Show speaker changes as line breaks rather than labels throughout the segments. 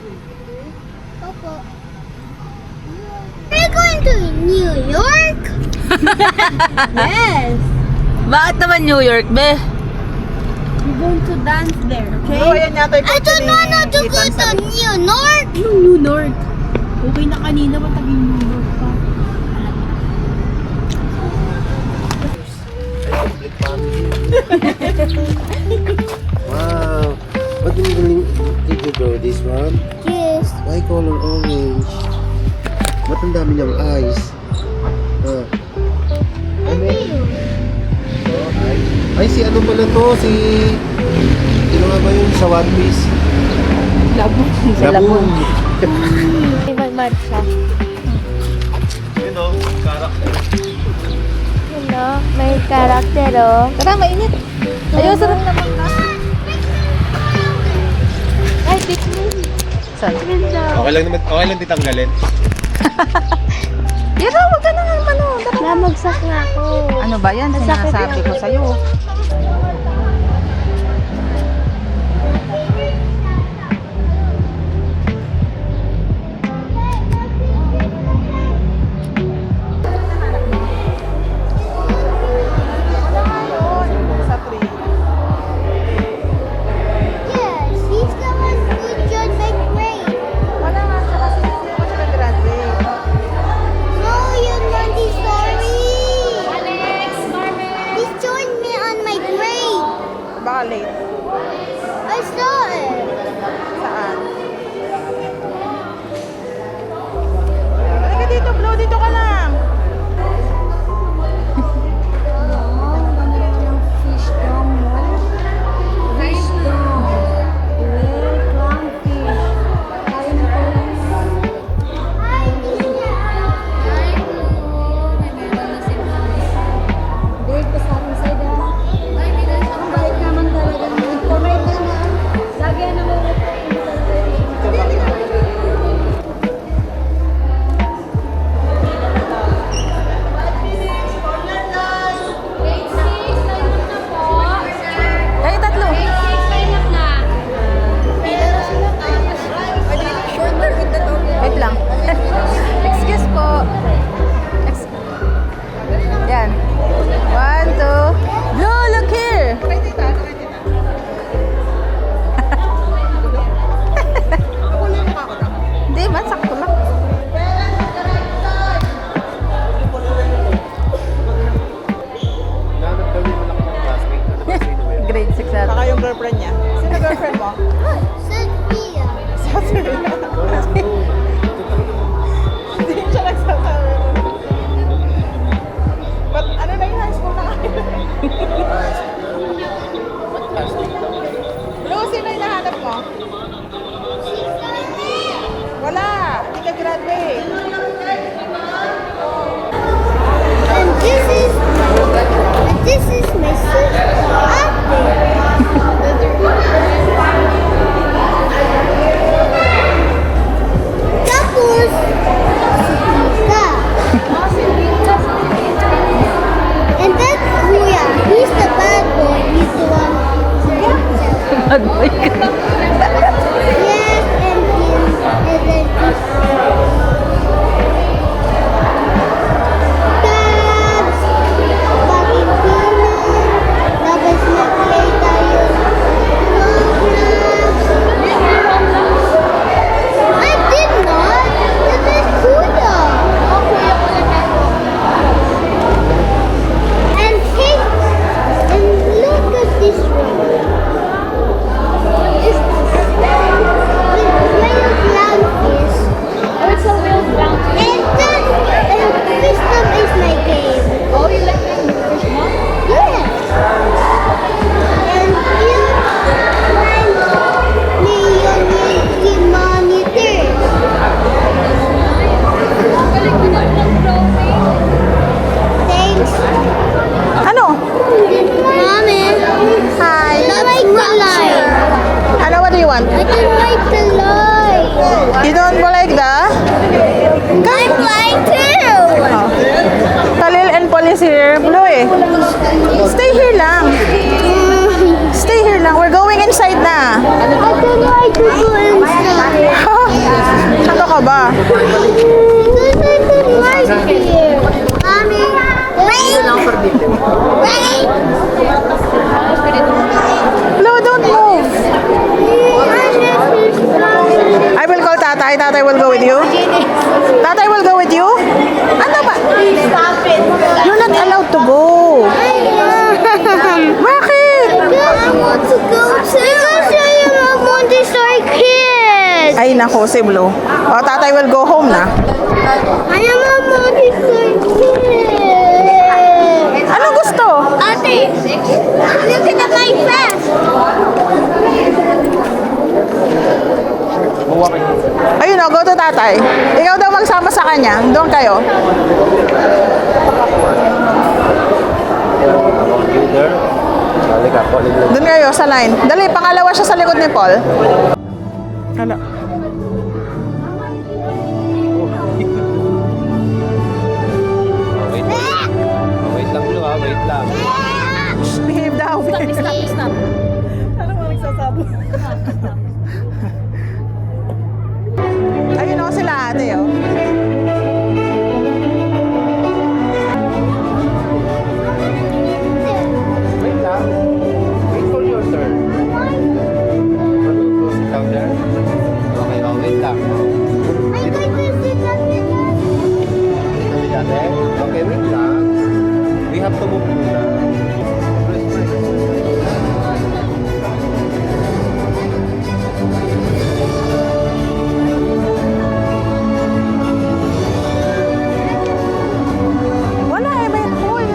Opo. We're going to New York? Yes.
Bakit naman New York, be?
We're going to dance there, okay?
Oh, ayan yata yung
I don't know how to go to New York. New York. Okay na kanina, mataging New York pa.
Wow. What did you go? This one?
Yes.
Why color orange? Ba't ang dami niyang eyes? Ano yun? Oh, eyes. Ay, si ano pala to? Sino nga ba yun sa One Piece?
Labon.
Labon.
Ibang marcha.
You know, character.
Hello, may karakter oh.
Tara, mainit. Ayaw, sarap naman ka.
Ay, picnic.
Saan?
Okay lang ditanggalin.
Pero, wag ka na nga ano.
Namagsak na ako.
Ano ba yan? Sinasabi ko sa'yo.
Sa tree.
Yes, he's the one who joined my grade.
Wala nga siya kasi hindi mo siya nag-graduate.
No, you know the story. Alex, he joined me on my grade.
Baka late.
I saw it.
Saan? Halika dito, Flo. Dito ka lang.
Ay, tatlo. Wait lang. Excuse po. Yan. 1, 2. Blue, look here. Hindi man, sakto lang.
Nanap daw yung malaki ng classmate. Ano ba sino yun?
Grade 6 natin.
Saka yung girlfriend niya. Sino girlfriend mo?
Sophia.
Sa Serena. Hindi siya nagsasabi. But ano na yung high school na kayo? Flo, sino yung nahanap mo? Wala. Hindi ka graduate.
And this is my sister. Tapos, Sita. And then Kuya, he's the bad boy. He's the one.
Bad boy ka.
Yes, and then Babs, bakit pinan? Tapos nag-play tayo. Roblox. I did not. That is Kuya. And cake. And look at this one. Is with real clownfish. What's a real clownfish? And fish mom is my game. Oh, you like fish mom? Yes. And you find me yung monitor. Thanks.
Ano?
Mommy. Hi. Like the light.
Ano, what do you want?
I don't like the light.
You don't like the?
I'm like too.
Khalil and Paul is here. Blue eh. Stay here lang. Stay here lang. We're going inside na.
I don't like to go inside.
Why Tatay will go with you? Tatay will go with you? Ano ba?
Stop it.
You're not allowed to go. Bakit?
I want to go too. Because I am a Montessori kid.
Ay, nako, si Blue. O, Tatay will go home na.
I am a Montessori kid.
Ano gusto?
Ate, look at my face.
Ayun o, go to Tatay. Ikaw daw magsama sa kanya. Doon kayo. Doon kayo sa line. Dali, pangalawa siya sa likod ni Paul. Ano?
Wait lang, Blue, ha? Wait lang.
Behave daw.
Stop.
Ano mo nagsasabi? Ayun o sila ate o.
Wait lang. Wait for your turn. Go sit down there. Okay, oh, wait lang.
I'm going to sit on the
Sabi dati? Okay, wait lang. We have to move muna. Press my
Wala eh, may pool.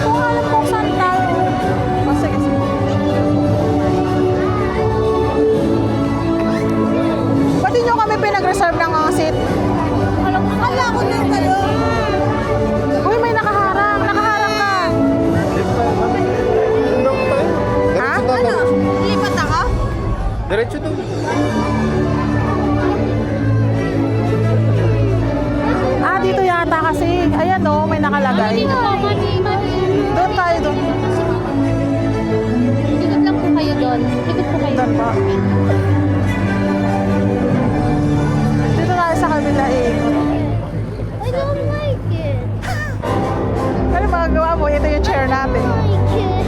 Kung alam kung saan tayo. O, sige, sige. Ba't di nyo kami pinag-reserve ng mga seat? Ala ko din kayo. Uy, may nakaharang. Nakaharang ka. Ha?
Lipat ako?
Diretso doon.
Ah, dito yata kasi. Ayan o, may nakalagay. Doon tayo, doon.
Ikot lang po kayo doon. Ikot po kayo.
Doon pa. Dito tayo sa kabila eh.
I don't like it.
Ano magagawa mo? Ito yung chair natin.
Like it.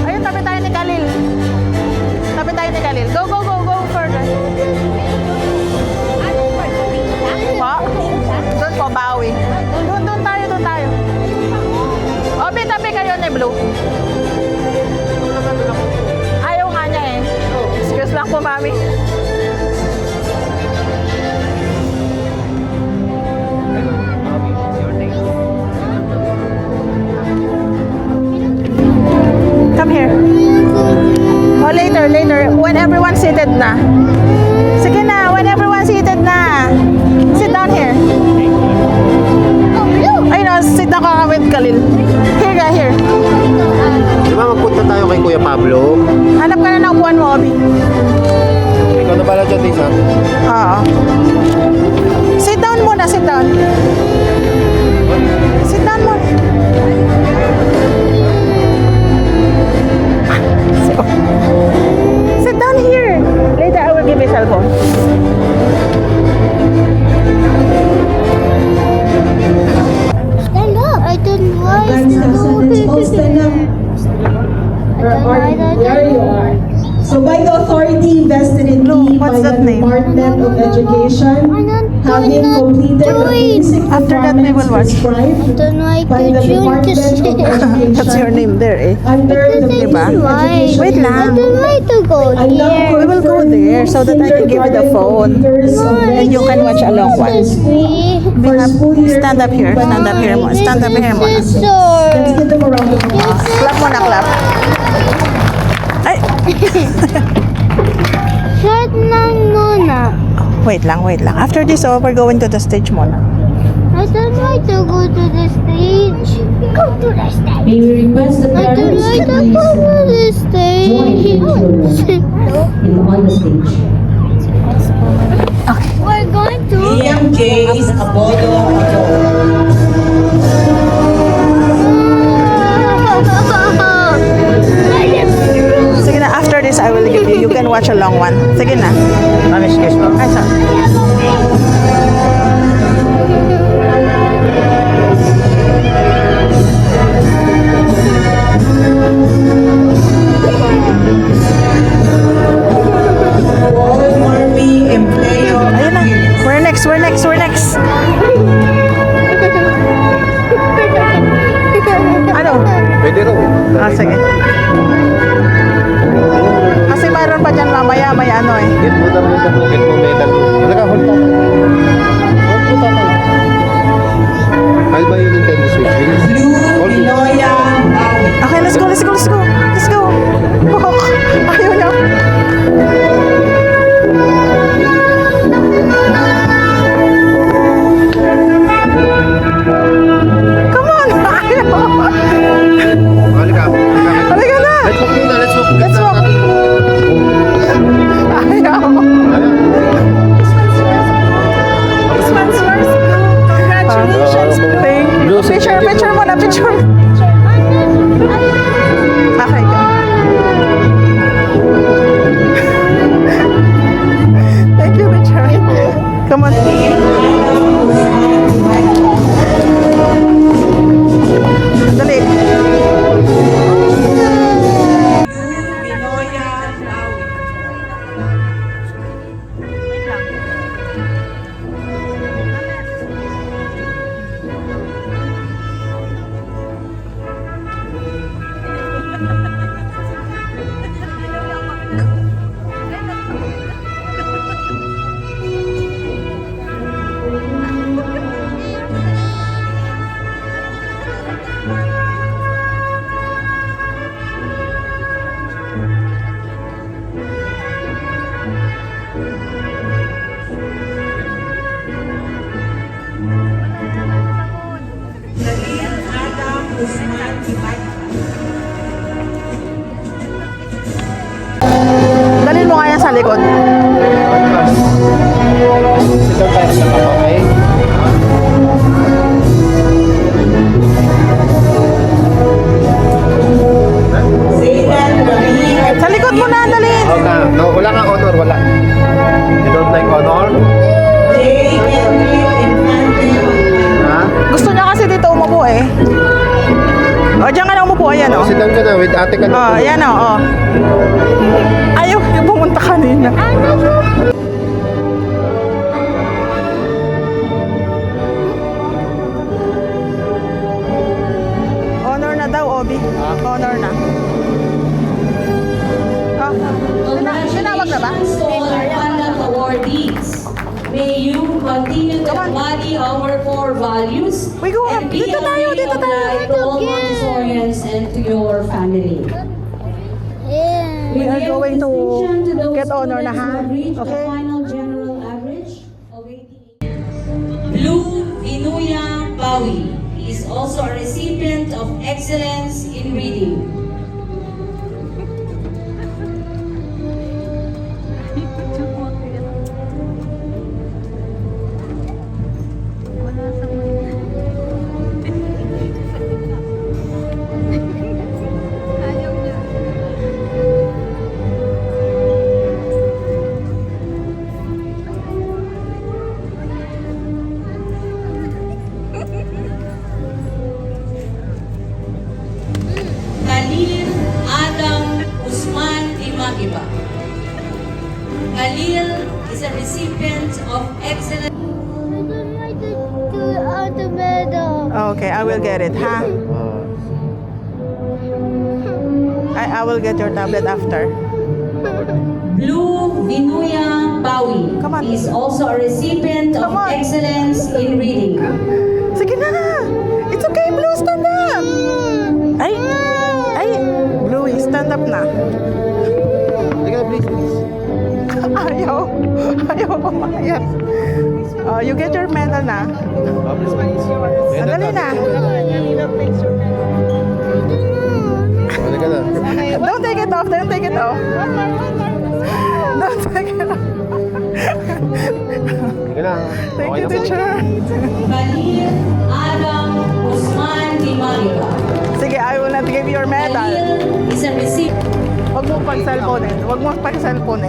Ayun, tabi tayo ni Khalil. Tabi tayo ni Khalil. Go, go, go, go further. Po? Doon po, bawi. Doon tayo, doon tayo. Obi, tabi kayo ni Blue. Ayaw nga niya eh. Excuse lang po, mami. Come here. Oh, later, later. When everyone's seated na. Sige na, when everyone's seated na. Sit down here. Ayun o, sit down ka with Khalil. Here ka, here.
Di ba magpunta tayo kay Kuya Pablo?
Hanap ka na ng upuan mo, Obi.
Ikaw na pala dyan, Lisa.
Oo. Sit down muna, sit down. Sit down muna. Sit down here. Later, I will give you cellphone.
Stand up. I don't like
Stand up. There you are. So by the authority vested in me by
what's
the
that name?
Department of Education, having completed the basic
After that, we will watch.
requirements prescribed
don't like
by the
the June to
Department of
sit.
Education
That's your name there eh.
under the
Diba?
basic education.
Wait lang.
I don't like to go
I now
here.
We will go there so that I can give you the phone. And you can watch along one.
For school year
Stand up here. Stand up here mo. Stand up here mo.
Let's
Scissors.
give them a round of applause.
Clap mo na, clap. Ay!
Shut lang muna.
Wait lang, wait lang. After this, we're going to the stage muna.
I don't like to go to the stage. Go to the stage.
May we request the
I don't
parents
like
to
to go
please
to the stage.
on the stage.
We're going to.
Liam Jace Abodo
Sige na, after this, I will give you. You can watch a long one. Sige na.
Excuse me.
Ay, sorry. Ah, sige. Kasi mayroon pa dyan mamaya, may ano eh.
Get mo daw yung get mo medal. Talaga, hold tatay. Hold mo tatay. I'll buy you Nintendo Switch. Bilis. Hold it.
Okay, let's go, let's go, let's go. Let's go. Walk. Ayaw niya. Come on. Ayaw.
Halika.
Halika na.
Let's walk muna. Let's walk.
Let's walk. Ayaw. This one's first. Congratulations. Thank you. Picture, picture mo na, picture. Okay, go. Thank you, picture. Come on. Dali. Dalhin mo nga yan sa likod.
Sit down tayo sa kama, okay?
Sa likod mo na, dalhin.
Okay. No, wala kang honor. Wala. You don't like honor? Ha?
Gusto niya kasi dito umupo eh. O, diyan ka na umupo. Ayan o.
Sit down ka na. With ate ka na.
O, ayan o. O. Ayaw, yung pumunta kanina. Honor na daw, Obi. Honor na. Ah, tinawag na ba?
Congratulations to all our conduct awardees. May you continue to embody our core values
We go up.
and be
Dito
a
tayo,
ray
dito
of
tayo.
light to all Montessorians and to your family.
Yeah.
We are going to
Distinction to those
get honor na,
students
ha?
who have reached the
Okay?
final general average of 88. Blue Vinuya Bawi is also a recipient of excellence in reading. Khalil Adam Usman Dimagiba. Khalil is a recipient of excellence.
I don't like to do the medal.
Okay, I will get it, ha? I will get your tablet after.
Blue Vinuya Bawi
Come on.
is also a recipient of
Come on.
excellence in reading.
Sige na! It's okay, Blue, stand up! Ay! Ay! Bluey, stand up na.
Halika, please, please.
Ayaw. Ayaw pumayat. You get your medal na. Dali na.
Halika na.
Don't take it off. Don't take it off. Don't take it off.
Halika na.
Thank
Okay
you,
na po.
teacher.
Khalil Adam Usman Dimagiba.
Sige, I will not give your medal.
Khalil is a recipient.
Huwag mo pag-cellphone. Huwag mo pag-cellphone.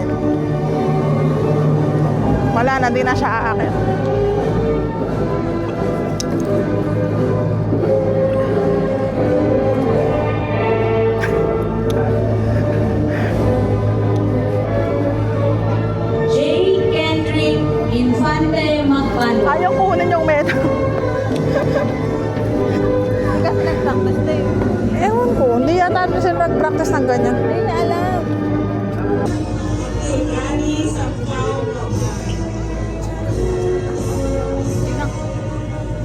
Wala na, di na siya aakit.
J. Kendrick Infante Magpano.
Ayaw kunin yung medal. Ewan ko, hindi yata Tapos ng ganyan. Hindi na alam.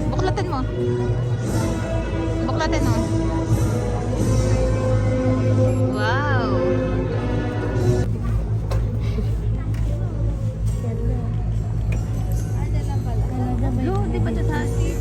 Buklatin mo. Buklatin mo. Wow. Lo, di ba ito sa asin?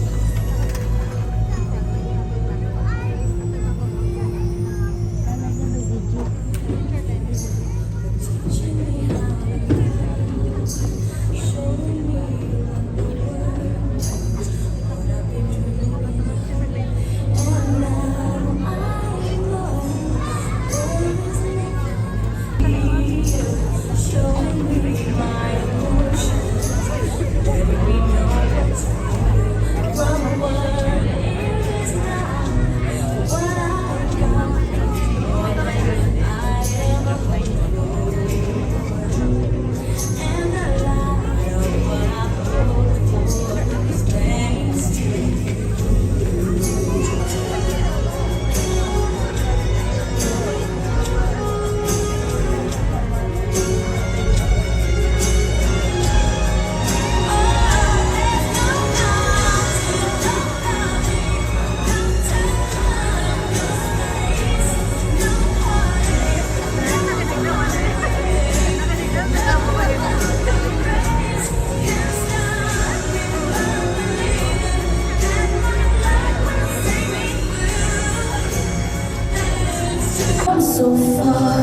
So far,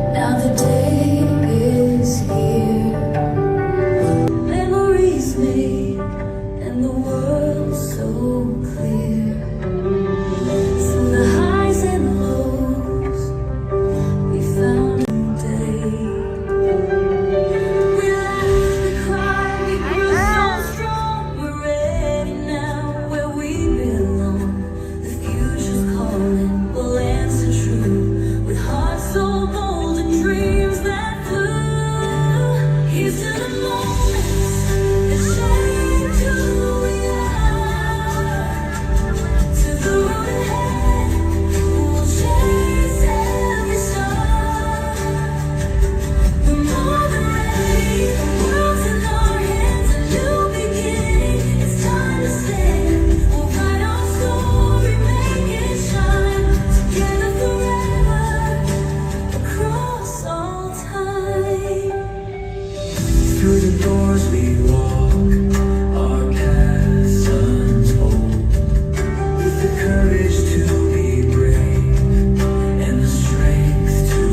now the day is here. Memories made, and the world so clear. Through the highs and lows, we found a day. We laughed, we cried, we grew so strong. We're ready now, where we belong. The future's calling, we'll answer true. With hearts so bold and dreams that flew. Here's to the moments that shaped who we are. To the road ahead, we'll chase every star. We're more than ready, the world's in our hands, a new beginning. It's time to stand. We'll write our story, make it shine. Together forever, across all time.
Through the doors we walk, our paths unfold. With the courage to be brave and the strength to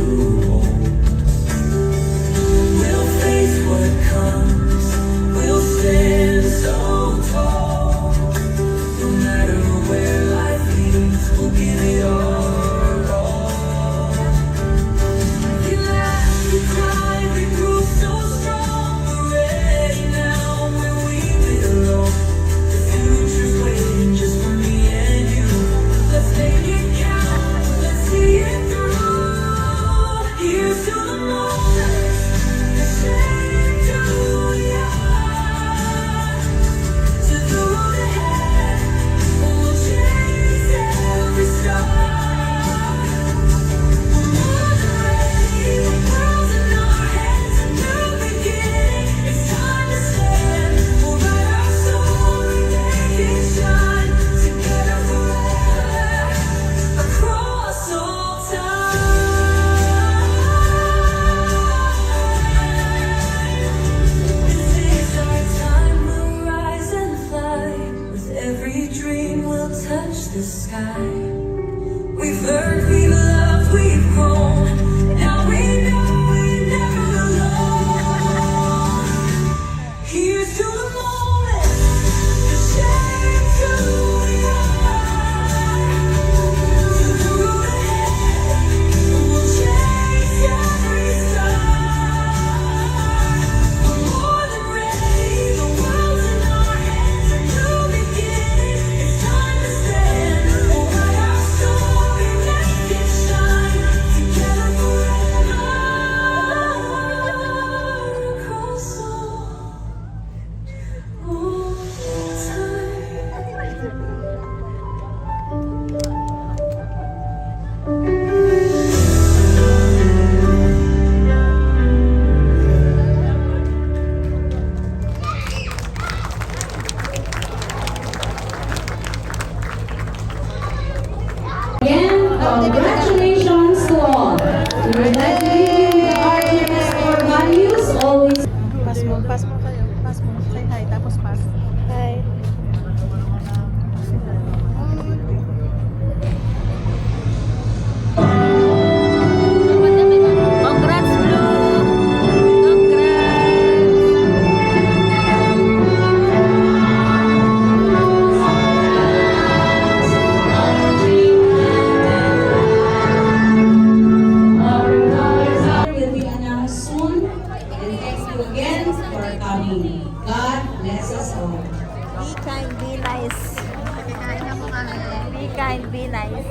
hold. We'll face what comes, we'll stand so tall. No matter where life leads, we'll give it our all.
We laughed, we cried, we grew so strong. We're ready now, where we belong. The future's waiting just for me and you. Let's make it count, let's see it through. Here's to the moments that shaped who we are. To the road ahead, we'll chase every star. We're more than ready, the world's in our hands, a new beginning. It's time to stand. We'll write our story, make it shine. Together forever, across all time. This is our time, we'll rise and fly. With every dream, we'll touch the sky. We've learned, we've loved, we've grown. Now we know we're never alone. Here's to the moment that shaped who we are. To the road ahead, we'll chase every star. We're more than ready, the world's in our hands, a new beginning. It's time to stand. We'll write our story, make it
Congratulations to all. We would like to give you the RTMS core values always.
Pass mo kayo. Pass mo. Say hi, tapos pass.
Hi.
Congrats, Blue! Congrats!
Will be announced soon. And thank you again for coming. God bless us all.
Be kind, be nice. Be kind, be nice.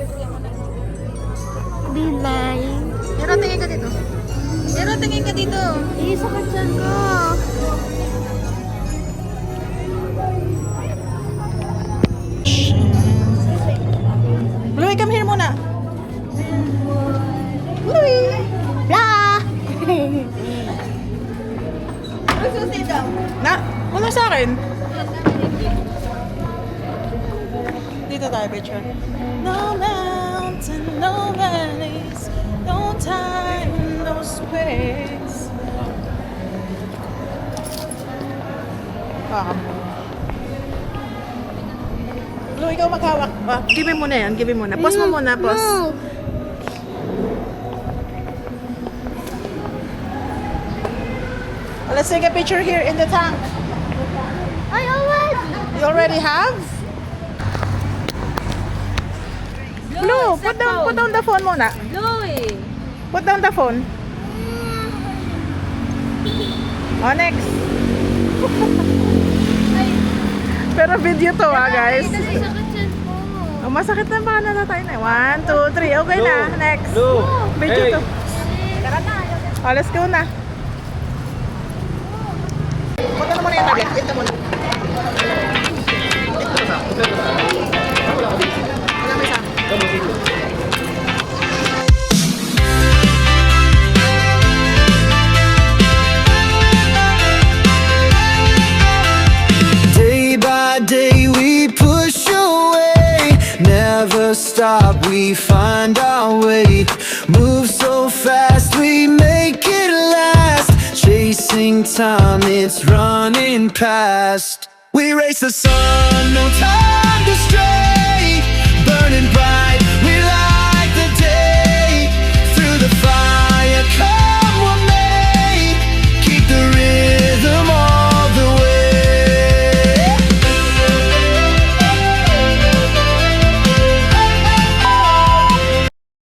Be nice.
Pero tingin ka dito. Pero tingin ka dito.
Isa ka dyan ko.
Bluey, come here muna.
Blah!
Na, wala sa akin. Dito tayo, picture. No mountain, no valleys, no time, no space. Blue, ikaw maghawak. Give me muna yan, give me muna. Pause mo muna, pause.
No.
Let's take a picture here in the tank.
I always.
You already have? Blue, put down the phone muna.
Bluey!
Put down the phone. Oh, next. Pero video to guys.
Isa ka dyan ko.
Oh, masakit na baka natatay na. 1, 2, 3. Okay na. Next.
Blue.
Video
Hey.
to. Oh, let's go na. Punta na muna yung tablet. Ito muna. Wala may isa.
Day by day we push away, never stop, we find our way. Move so fast, we make it last. Chasing time, it's running past. We race the sun, no time to stray. Burning bright,